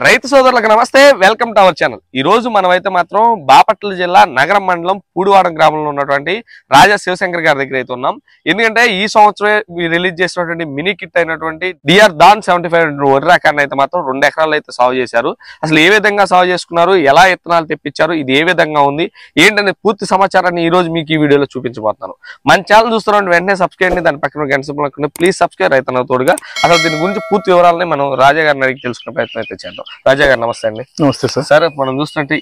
రైతు సోదరులకు నమస్తే, వెల్కమ్ టు అవర్ ఛానల్. ఈ రోజు మనమైతే మాత్రం బాపట్ల జిల్లా నగరం మండలం పూడివాడం గ్రామంలో ఉన్నటువంటి రాజా శివశంకర్ గారి దగ్గర అయితే ఉన్నాం. ఎందుకంటే ఈ సంవత్సరం రిలీజ్ చేసినటువంటి మినీ కిట్ అయినటువంటి డిఆర్ దాన్ 75 వరి రకాన్ని అయితే మాత్రం 2 ఎకరాలు అయితే సాగు చేశారు. అసలు ఏ విధంగా సాగు చేసుకున్నారు, ఎలా విత్తనాలు తెప్పించారు, ఇది ఏ విధంగా ఉంది ఏంటనే పూర్తి సమాచారాన్ని ఈ రోజు మీకు ఈ వీడియోలో చూపించబోతున్నాను. మన ఛానల్ చూస్తున్న వెంటనే సబ్స్క్రైబ్ చేయండి, దాని పక్కన గంట సింబల్ ప్లీజ్ సబ్స్క్రైబ్ రైతన్న తోడుగా. అసలు దీని గురించి పూర్తి వివరాలని మనం రాజా గారిని అడిగి తెలుసుకునే ప్రయత్నం అయితే చేద్దాం. రాజా గారు నమస్తే అండి. నమస్తే సార్. సార్, మనం చూసినట్టు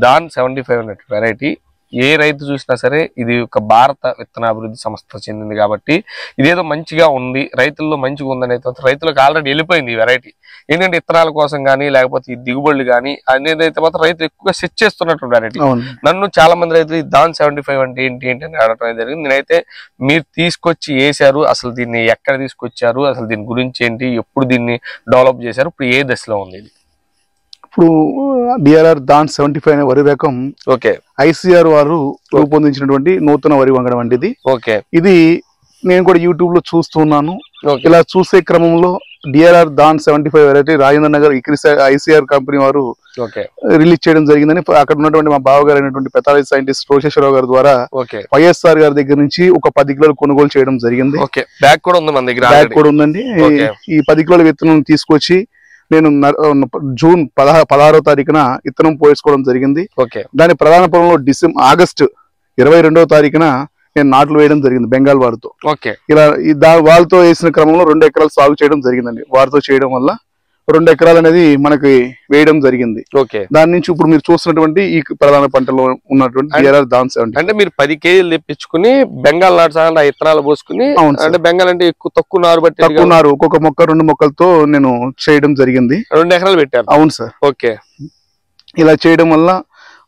దాన్ 75 వెరైటీ ఏ రైతు చూసినా సరే ఇది ఒక భారత విత్తనాభివృద్ధి సంస్థ చెందింది కాబట్టి ఇదేదో మంచిగా ఉంది, రైతుల్లో మంచిగా ఉందని అయితే రైతులకు ఆల్రెడీ వెళ్ళిపోయింది ఈ వెరైటీ. ఏంటంటే విత్తనాల కోసం కానీ లేకపోతే ఈ దిగుబడులు కానీ అనేది అయితే మాత్రం రైతులు ఎక్కువగా సెట్ చేస్తున్నట్టు వెరైటీ. నన్ను చాలా మంది రైతులు దాన్ 75 అంటే ఏంటి అని అడగడం జరిగింది. నేనైతే మీరు తీసుకొచ్చి వేసారు, అసలు దీన్ని ఎక్కడ తీసుకొచ్చారు, అసలు దీని గురించి ఏంటి, ఎప్పుడు దీన్ని డెవలప్ చేశారు, ఇప్పుడు ఏ దశలో ఉంది ఇది? ఇప్పుడు డిఆర్ఆర్ దాన్ 75 అనే వరి రకం ఐసీఆర్ వారు రూపొందించినటువంటి నూతన వరి వంగడం అండి ఇది. ఇది నేను కూడా యూట్యూబ్ లో చూస్తున్నాను. ఇలా చూసే క్రమంలో డిఆర్ఆర్ దాన్ 75 variety Rajendra Nagar ICR company వారు రిలీజ్ చేయడం జరిగిందని అక్కడ ఉన్నటువంటి మా బావగారు అయినటువంటి పెథాలజీ సైంటిస్ట్ రోషేశ్వరరావు గారి ద్వారా వైఎస్ఆర్ గారి దగ్గర నుంచి ఒక 10 కిలోలు కొనుగోలు చేయడం జరిగింది. బ్యాగ్ కూడా ఉంది మన దగ్గర, బ్యాగ్ కూడా ఉందండి. ఈ 10 కిలోల విత్తనం తీసుకొచ్చి నేను జూన్ 16వ తారీఖున విత్తనం పోసుకోవడం జరిగింది. దాని ప్రధాన పొలంలో ఆగస్టు 22వ తారీఖున నేను నాట్లు వేయడం జరిగింది బెంగాల్ వారితో. ఇలా వాళ్ళతో వేసిన క్రమంలో 2 ఎకరాలు సాగు చేయడం జరిగిందండి. వారితో చేయడం వల్ల 2 ఎకరాలు అనేది మనకి వేయడం జరిగింది. దాని నుంచి ఇప్పుడు మీరు చూస్తున్నటువంటి ఈ ప్రధాన పంటలో ఉన్నటువంటి డిఆర్ఆర్ దాన్ 75 అంటే మీరు 10 కేజీలు తెప్పించుకుని బెంగాల్ నాటు విత్తనాలు పోసుకుని, అంటే బెంగాల్ అంటే ఎక్కువ తక్కువ నారు బట్టి తక్కువ నారు ఒక్కొక్క మొక్క 2 మొక్కలతో నేను చేయడం జరిగింది. 2 ఎకరాలు పెట్టారు. అవును సార్. ఇలా చేయడం వల్ల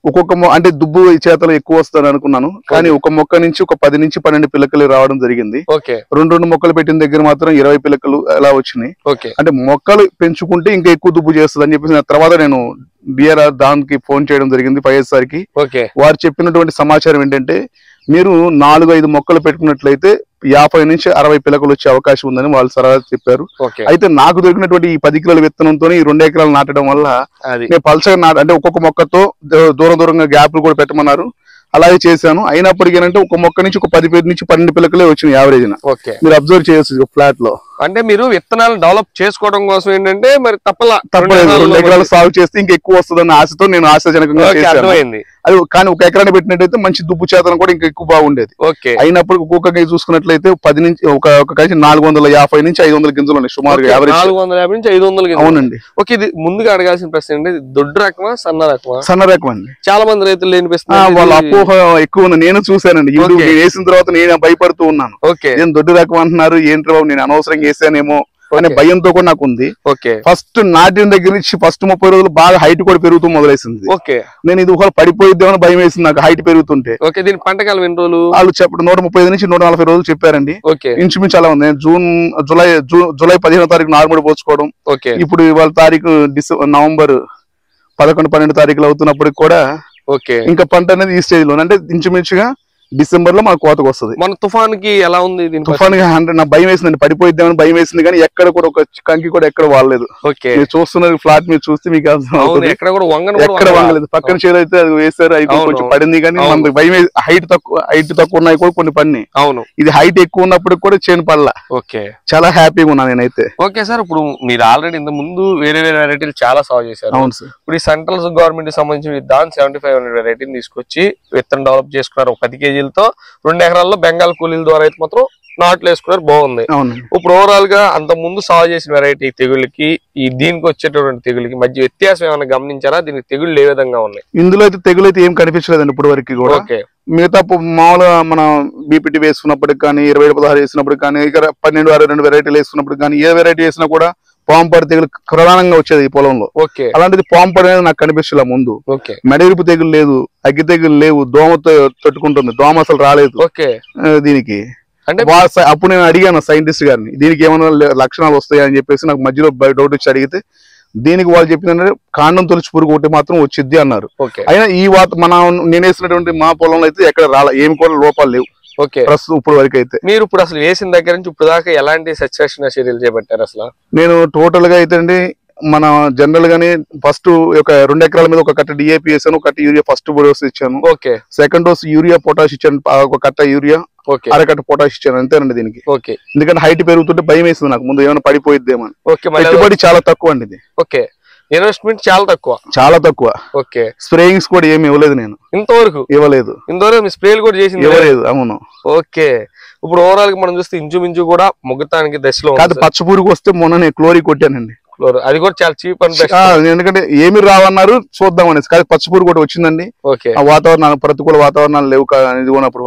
ఒక్కొక్క అంటే దుబ్బు చేతలు ఎక్కువ వస్తుంది అనుకున్నాను, కానీ ఒక మొక్క నుంచి ఒక 10 నుంచి 12 పిల్లకలు రావడం జరిగింది. 2 మొక్కలు పెట్టిన దగ్గర మాత్రం 20 పిల్లకలు అలా వచ్చినాయి. అంటే మొక్కలు పెంచుకుంటే ఇంకా ఎక్కువ దుబ్బు చేస్తుంది అని చెప్పేసి తర్వాత నేను డిఆర్ఆర్ దానికి ఫోన్ చేయడం జరిగింది వైఎస్ఆర్ కి. వారు చెప్పినటువంటి సమాచారం ఏంటంటే మీరు 4-5 మొక్కలు పెట్టుకున్నట్లయితే 50 నుంచి 60 పిల్లకలు వచ్చే అవకాశం ఉందని వాళ్ళు సరళ చెప్పారు. అయితే నాకు దొరికినటువంటి ఈ 10 కిలోల విత్తనంతో 2 ఎకరాలు నాటడం వల్ల నేను పల్చగా అంటే ఒక్కొక్క మొక్కతో దూరంగా గ్యాప్లు కూడా పెట్టమన్నారు, అలాగే చేశాను. అయినప్పటికీ ఏంటంటే ఒక మొక్క నుంచి ఒక 10 నుంచి 12 పిల్లకలే వచ్చినాయి యావరేజ్. మీరు అబ్జర్వ్ చేయొచ్చు ఫ్లాట్ లో. అంటే మీరు విత్తనాలు డెవలప్ చేసుకోవడం కోసం ఏంటంటే మరి తప్పలేదు 2 ఎకరాలు సాగు చేస్తే ఇంకా ఎక్కువ వస్తుందన్న ఆశతో నేను ఆశాజనకంగా చేశాను. అది కానీ ఒక ఎకరాన్ని పెట్టినట్టయితే మంచి దుబ్బు చేతనం కూడా ఇంకా ఎక్కువ బాగుండేది. అయినప్పుడు ఒక్కొక్క చూసుకున్నట్లయితే 10 నుంచి ఒక కలిసి 450 నుంచి 500 గింజలు ఉన్నాయి సుమారుగా యావరేజ్. 450 నుంచి 500 గింజలు. అవునండి. ఇది ముందుగా అడగాల్సిన ప్రశ్న ఏంటి, దొడ్డు రకమా సన్న రకమా? సన్న రకం అండి. చాలా మంది రైతులు లేనిపిస్తున్నారు, వాళ్ళ అపోహ ఎక్కువ ఉంది. నేను చూశానండి యూట్యూబ్ వేసిన తర్వాత నేను భయపడుతూ ఉన్నాను. నేను దొడ్డు రకం అంటున్నారు ఏంటి బాబు, నేను అనవసరంగా వేసానేమో అనే భయంతో కూడా నాకు ఉంది. ఫస్ట్ నాటిన దగ్గర నుంచి ఫస్ట్ 30 రోజులు బాగా హైట్ కూడా పెరుగుతూ మొదలైసింది. నేను ఇది ఒకవేళ పడిపోయిద్దామని భయం వేసింది నాకు హైట్ పెరుగుతుంటే. దీని పంటకాలం ఎన్ని రోజులు వాళ్ళు చెప్పడం 135 నుంచి 140 రోజులు చెప్పారండి. ఇంచుమించు అలా ఉంది. జూలై 15వ తారీఖు నార్మల్ పోసుకోవడం, ఇప్పుడు ఇవాళ తారీఖు నవంబర్ 11-12 తారీఖులు అవుతున్నప్పటికి కూడా ఇంకా పంట అనేది ఈ స్టేజ్ లో, అంటే ఇంచుమించుగా డిసెంబర్ లో మనకు కోతకు వస్తుంది. మన తుఫాన్కి ఎలా ఉంది? తుఫాన్ నా భయం వేసిందండి, పడిపోయిద్దామని భయం వేసింది, కానీ ఎక్కడ కూడా ఒక కంకి కూడా ఎక్కడ వాడలేదు. మీరు చూస్తున్నారు ఫ్లాట్ మీరు చూస్తే మీకు ఎక్కడ వంగలేదు. పక్కన చేదు అయితే అది వేసారు, అయితే కొంచెం పడింది, కానీ మనకి భయం హైట్ తక్కువ ఉన్నాయి కూడా కొన్ని పడినాయి. ఇది హైట్ ఎక్కువ ఉన్నప్పుడు కూడా చేను పడలా. చాలా హ్యాపీగా ఉన్నా నేనైతే. ఓకే సార్, ఇప్పుడు మీరు ఆల్రెడీ ఇంత ముందు వేరే వెరైటీలు చాలా సాగు చేశారు. అవును సార్. ఇప్పుడు ఈ సెంట్రల్ గవర్నమెంట్ సంబంధించి దాన్ 75 వెరైటీని తీసుకొచ్చి విత్తనం డెవలప్ చేసుకున్నారు. 10 కేజీలతో 2 ఎకరాల్లో బెంగాల్ కూలీల ద్వారా అయితే మాత్రం నాట్లు వేసుకున్నారు, బాగుంది. ఇప్పుడు ఓవరాల్ గా అంత ముందు సాగు చేసిన వెరైటీ తెగుళ్ళకి ఈ దీనికి వచ్చేటటువంటి తెగుళ్ళకి మధ్య వ్యత్యాసం ఏమైనా గమనించారా? దీనికి తెగుళ్ళు ఏ విధంగా ఉన్నాయి? ఇందులో అయితే తెగులు అయితే ఏం కనిపించలేదండి ఇప్పుడు వరకు కూడా. మిగతా మామూలుగా మనం బీపీటీ వేసుకున్నప్పటికి కానీ 27-16 వేసినప్పుడు కానీ ఇక 12-62 వెరైటీలు వేసుకున్నప్పుడు కానీ ఏ వెరైటీ వేసినా కూడా పాంపడి తెగులు ప్రధానంగా వచ్చేది ఈ పొలంలో. అలాంటిది పాంపడి అనేది నాకు కనిపించలే ముందు. మెడవిరుపు తెగులు లేదు, అగ్గి తెగులు లేవు, దోమతో తట్టుకుంటుంది, దోమ అసలు రాలేదు దీనికి. అంటే అప్పుడు నేను అడిగాను సైంటిస్ట్ గారిని, దీనికి ఏమైనా లక్షణాలు వస్తాయా అని చెప్పేసి నాకు మధ్యలో డౌట్ వచ్చి అడిగితే దీనికి వాళ్ళు చెప్పిందంటే కాండం తొలిచి పురుగు ఒకటి మాత్రం వచ్చిద్ది అన్నారు. అయినా ఈ నేను వేసినటువంటి మా పొలంలో అయితే ఎక్కడ రాలే, ఏమి కూడా లోపాలు లేవు. ప్రస్తుతం ఇప్పుడు వరకు అయితే. మీరు ఇప్పుడు అసలు వేసిన దగ్గర నుంచి ఇప్పుడు దాకా ఎలాంటి సస్యరక్షణ చర్యలు చేపట్టారు? అసలు నేను టోటల్ గా అయితే అండి మన జనరల్ గానే ఫస్ట్ ఒక 2 ఎకరాల మీద ఒక కట్ట డిఏపి వేసాను, ఒక కట్ట యూరియా ఫస్ట్ డోస్ ఇచ్చాను. Okay. Second dose urea potash ఇచ్చాను, ఒక కట్ట యూరియా అరకట్ట పొటాష్ ఇచ్చాను అంతేనండి దీనికి. ఓకే. ఎందుకంటే హైట్ పెరుగుతుంటే భయం వేసింది నాకు, ముందు ఏమైనా పడిపోయిద్దేమో. పెట్టుబడి చాలా తక్కువ అండి ఇది. ఓకే. ఇన్వెస్ట్మెంట్ చాలా తక్కువ. ఓకే. స్ప్రేయింగ్స్ కూడా ఏమి ఇవ్వలేదు, నేను ఇంతవరకు మీ స్ప్రేలు కూడా చేసింది ఇవ్వలేదు. అవును. ఓకే. ఇప్పుడు ఓవరాల్ గా మనం చూస్తే ఇంచుమించు కూడా మొగ్గతానికి దశలో కాదు. పచ్చపూరికి వస్తే మొన్న నేను క్లోరీ కొట్టానండి, అది కూడా చాలా చీప్ అని. ఎందుకంటే ఏమి రావన్నారు చూద్దాం అనేసి. కానీ పచ్చపూరు కూడా వచ్చిందండి. ఆ వాతావరణాలు ప్రతికూల వాతావరణాలు లేవు అనేది ఉన్నప్పుడు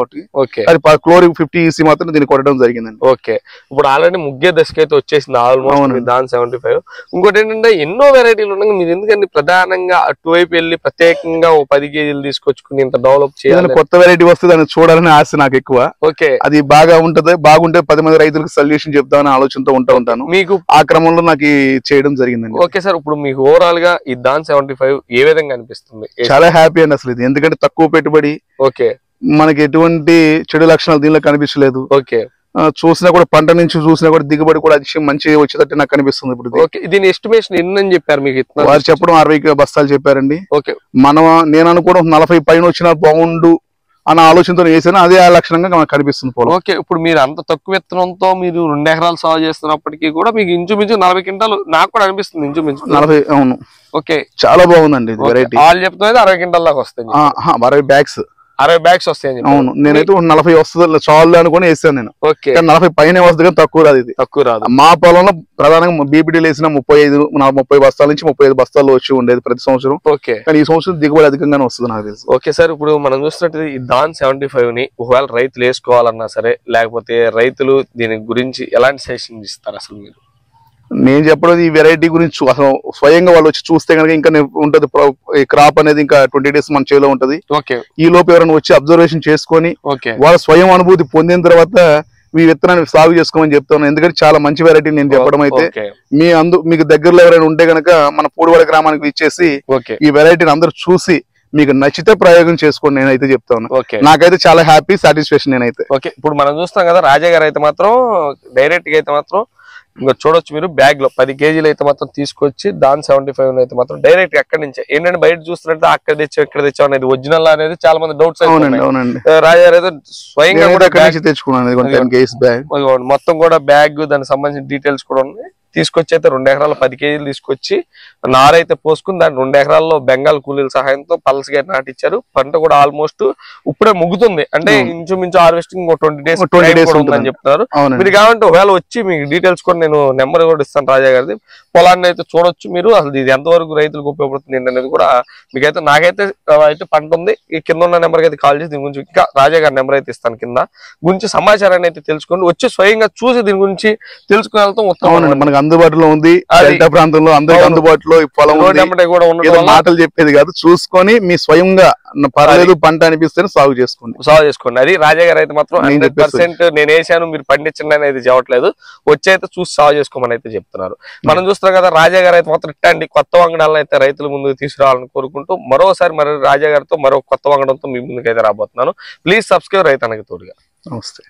అది క్లోరిక్ 50 EC మాత్రం దీన్ని కొట్టడం జరిగిందండి. ఓకే. ఇప్పుడు ఆల్రెడీ ముగ్గే దశకి అయితే వచ్చేసింది ఆల్మోస్ట్ దాని 75. ఇంకోటి ఏంటంటే ఎన్నో వెరైటీలు ఉన్నాయి, మీరు ఎందుకంటే ప్రధానంగా అటువైపు వెళ్ళి ప్రత్యేకంగా 10 kg తీసుకొచ్చుకుని ఇంత డెవలప్ చేయాలి. కొత్త వెరైటీ వస్తే దాన్ని చూడాలని ఆశ నాకు ఎక్కువ. ఓకే. అది బాగా ఉంటది, బాగుంటే 10 మంది రైతులకు సొల్యూషన్ చెప్తామని ఆలోచనతో ఉంటాను. మీకు ఆ క్రమంలో నాకు చేయడం జరిగిందండి. Okay sir. ఇప్పుడు మీకు ఓవరాల్ గా ఈ దాన్ 75 ఏ విధంగా అనిపిస్తుంది? చాలా హ్యాపీ అండి అసలు ఇది, ఎందుకంటే తక్కువ పెట్టుబడి. ఓకే. మనకి ఎటువంటి చెడు లక్షణాలు దీనిలో కనిపించలేదు. ఓకే. చూసినా కూడా పంట నుంచి చూసినా కూడా దిగుబడి కూడా మంచి వచ్చేటట్టు నాకు కనిపిస్తుంది ఇప్పుడు. ఓకే. దీని ఎస్టిమేషన్ ఎన్ని చెప్పారు మీకు? వారు చెప్పడం 60 బస్తాలు చెప్పారండి. ఓకే. నేను అనుకోవడం 40 పైన వచ్చినా బాగుండు అన్న ఆలోచనతో వేసాను, అదే ఆ లక్షణంగా మనకు కనిపిస్తుంది. ఓకే. ఇప్పుడు మీరు అంత తక్కువ విత్తనంతో మీరు 2 ఎకరాలు సాగు చేస్తున్నప్పటికీ కూడా మీకు ఇంచుమించు 40 క్వింటాలు నాకు కూడా అనిపిస్తుంది. ఇంచుమించు 40. అవును. ఓకే. చాలా బాగుందండి ఇది వెరైటీ. వాళ్ళు చెప్తున్నది 60 క్వింటాల్ దాకా వస్తాయి. 60 బ్యాగ్స్ 60 బ్యాగ్స్ వస్తాయని. అవును. నేనైతే 40 వస్తుంది చాలు అనుకుని వేసాను నేను. ఓకే. 40 పైన వస్తుంది కానీ తక్కువ రాదు ఇది. తక్కువ రాదు. మా పొలంలో ప్రధానంగా బీపీడీలు వేసిన 30 బస్తాల నుంచి 35 బస్తాల్లో వచ్చి ఉండేది ప్రతి సంవత్సరం. ఓకే. కానీ ఈ సంవత్సరం దిగుబడి అధికంగానే వస్తుంది నాకు తెలుసు. Okay sir. ఇప్పుడు మనం చూస్తున్నట్టు ఈ దాన్ 75 ని ఒకవేళ రైతులు వేసుకోవాలన్నా సరే, లేకపోతే రైతులు దీని గురించి ఎలాంటి సజెషన్ ఇస్తారు అసలు మీరు? నేను చెప్పడం ఈ వెరైటీ గురించి అసలు స్వయంగా వాళ్ళు వచ్చి చూస్తే కనుక ఇంకా ఉంటది. క్రాప్ అనేది ఇంకా 20 days మన చేలో ఉంటది. ఈ లోపు ఎవరైనా వచ్చి అబ్జర్వేషన్ చేసుకొని వాళ్ళ స్వయం అనుభూతి పొందిన తర్వాత మీ విత్తనాన్ని సాగు చేసుకోమని చెప్తాను. ఎందుకంటే చాలా మంచి వెరైటీ నేను చెప్పడం అయితే. మీకు దగ్గరలో ఎవరైనా ఉంటే గనక మన పూడివాడ గ్రామానికి ఇచ్చేసి ఈ వెరైటీని అందరూ చూసి మీకు నచ్చితే ప్రయోగం చేసుకోండి నేనైతే చెప్తాను. నాకైతే చాలా హ్యాపీ సాటిస్ఫాక్షన్ నేనైతే. ఓకే. ఇప్పుడు మనం చూస్తాం కదా, రాజా గారు అయితే మాత్రం డైరెక్ట్ గా అయితే మాత్రం ఇంకా చూడొచ్చు మీరు, బ్యాగ్ లో 10 kg అయితే మాత్రం తీసుకొచ్చి దాన్ 75 అయితే మాత్రం డైరెక్ట్ ఎక్కడి నుంచే ఏంటంటే బయట చూస్తున్నట్టు అక్కడ తెచ్చావు ఇక్కడ తెచ్చావు అనేది ఒరిజినల్ అనేది చాలా మంది డౌట్స్. రాజా గారు అయితే స్వయంగా కూడా తెచ్చుకున్నాను మొత్తం కూడా బ్యాగ్, దానికి సంబంధించిన డీటెయిల్స్ కూడా ఉన్నాయి. తీసుకొచ్చి అయితే 2 ఎకరాలు 10 kg తీసుకొచ్చి నారైతే పోసుకుని దాని 2 ఎకరాల్లో బెంగాల్ కూలీల సహాయంతో పలసగా నాటిచ్చారు. పంట కూడా ఆల్మోస్ట్ ఇప్పుడే ముగ్గుతుంది, అంటే ఇంచుమించు హార్వెస్టింగ్ 20 days ఉందని చెప్తున్నారు. మీరు కావాలంటే ఒకవేళ వచ్చి మీకు డీటెయిల్స్ కూడా నేను నెంబర్ కూడా ఇస్తాను రాజా గారిది. పొలాన్ని అయితే చూడొచ్చు మీరు, అసలు ఇది ఎంతవరకు రైతులకు ఉపయోగపడుతుంది అనేది కూడా మీకైతే. నాకైతే అయితే పంట ఉంది, ఈ కింద ఉన్న నెంబర్కి అయితే కాల్ చేసి దీని గురించి ఇంకా రాజా గారి నెంబర్ అయితే ఇస్తాను, కింద గురించి సమాచారాన్ని అయితే తెలుసుకోండి. వచ్చి స్వయంగా చూసి దీని గురించి తెలుసుకుని వెళ్తాం ఉత్తమం. అందుబాటులో ఉంది, డెల్టా ప్రాంతంలో అందరికి అందుబాటులో పొలం కూడా మాటలు చెప్పేది కాదు, చూసుకొని మీ స్వయంగా పర్లేదు పంట అనిపిస్తేనే సాగు చేసుకోండి. అది రాజా గారు అయితే మాత్రం 100% నేను వేసాను మీరు పండించండి అనేది చెప్పట్లేదు, వచ్చి అయితే చూసి సాగు చేసుకోమని అయితే చెప్తున్నారు. మనం చూస్తున్నాం కదా, రాజా గారు అయితే మాత్రం ఇట్టండి కొత్త వంగడాలను అయితే రైతుల ముందుకు తీసుకురావాలని కోరుకుంటూ మరోసారి రాజా గారితో మరో కొత్త వంగడంతో మీ ముందుకు అయితే రాబోతున్నాను. ప్లీజ్ సబ్స్క్రైబ్ రైతన్నకి తోడుగా. నమస్తే.